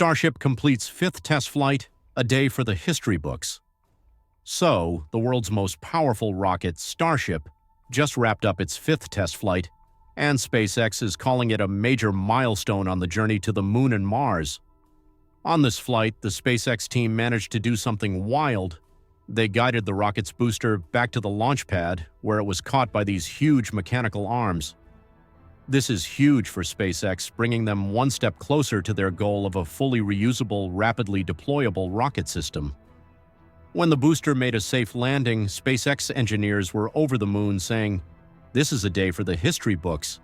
Starship completes fifth test flight, a day for the history books. So, the world's most powerful rocket, Starship, just wrapped up its fifth test flight, and SpaceX is calling it a major milestone on the journey to the Moon and Mars. On this flight, the SpaceX team managed to do something wild. They guided the rocket's booster back to the launch pad, where it was caught by these huge mechanical arms. This is huge for SpaceX, bringing them one step closer to their goal of a fully reusable, rapidly deployable rocket system. When the booster made a safe landing, SpaceX engineers were over the moon saying, "This is a day for the history books."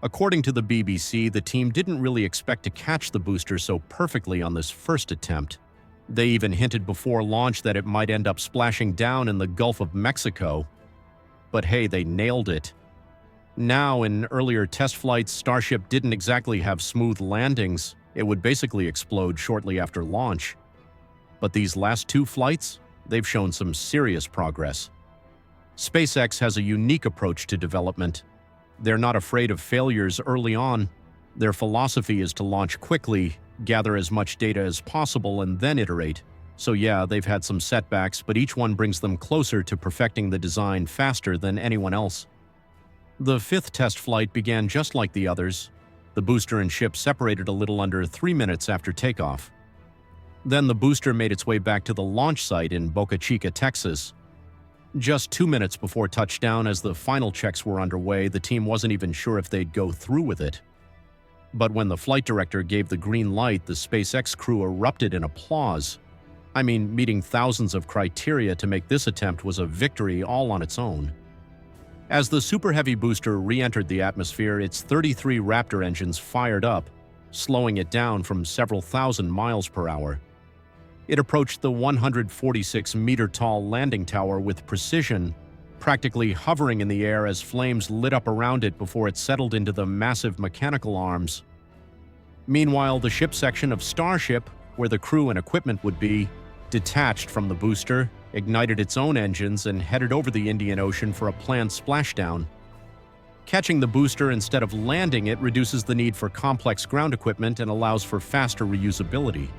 According to the BBC, the team didn't really expect to catch the booster so perfectly on this first attempt. They even hinted before launch that it might end up splashing down in the Gulf of Mexico. But hey, they nailed it. Now, in earlier test flights, Starship didn't exactly have smooth landings. It would basically explode shortly after launch. But these last two flights, they've shown some serious progress. SpaceX has a unique approach to development. They're not afraid of failures early on. Their philosophy is to launch quickly, gather as much data as possible, and then iterate. So yeah, they've had some setbacks, but each one brings them closer to perfecting the design faster than anyone else. The fifth test flight began just like the others. The booster and ship separated a little under 3 minutes after takeoff. Then the booster made its way back to the launch site in Boca Chica, Texas. Just 2 minutes before touchdown, as the final checks were underway, the team wasn't even sure if they'd go through with it. But when the flight director gave the green light, the SpaceX crew erupted in applause. I mean, meeting thousands of criteria to make this attempt was a victory all on its own. As the Super Heavy booster re-entered the atmosphere, its 33 Raptor engines fired up, slowing it down from several thousand miles per hour. It approached the 146-meter-tall landing tower with precision, practically hovering in the air as flames lit up around it before it settled into the massive mechanical arms. Meanwhile, the ship section of Starship, where the crew and equipment would be, detached from the booster, ignited its own engines, and headed over the Indian Ocean for a planned splashdown. Catching the booster instead of landing it reduces the need for complex ground equipment and allows for faster reusability.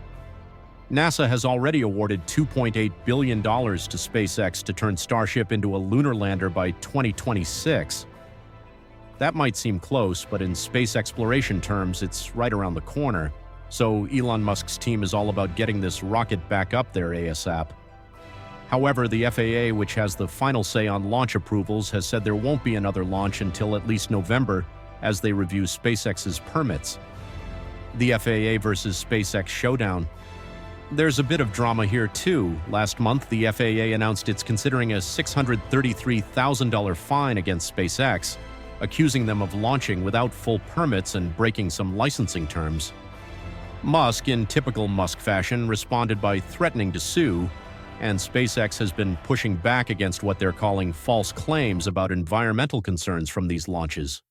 NASA has already awarded $2.8 billion to SpaceX to turn Starship into a lunar lander by 2026. That might seem close, but in space exploration terms, it's right around the corner. So Elon Musk's team is all about getting this rocket back up there ASAP. However, the FAA, which has the final say on launch approvals, has said there won't be another launch until at least November as they review SpaceX's permits. The FAA versus SpaceX showdown. There's a bit of drama here too. Last month, the FAA announced it's considering a $633,000 fine against SpaceX, accusing them of launching without full permits and breaking some licensing terms. Musk, in typical Musk fashion, responded by threatening to sue, and SpaceX has been pushing back against what they're calling false claims about environmental concerns from these launches.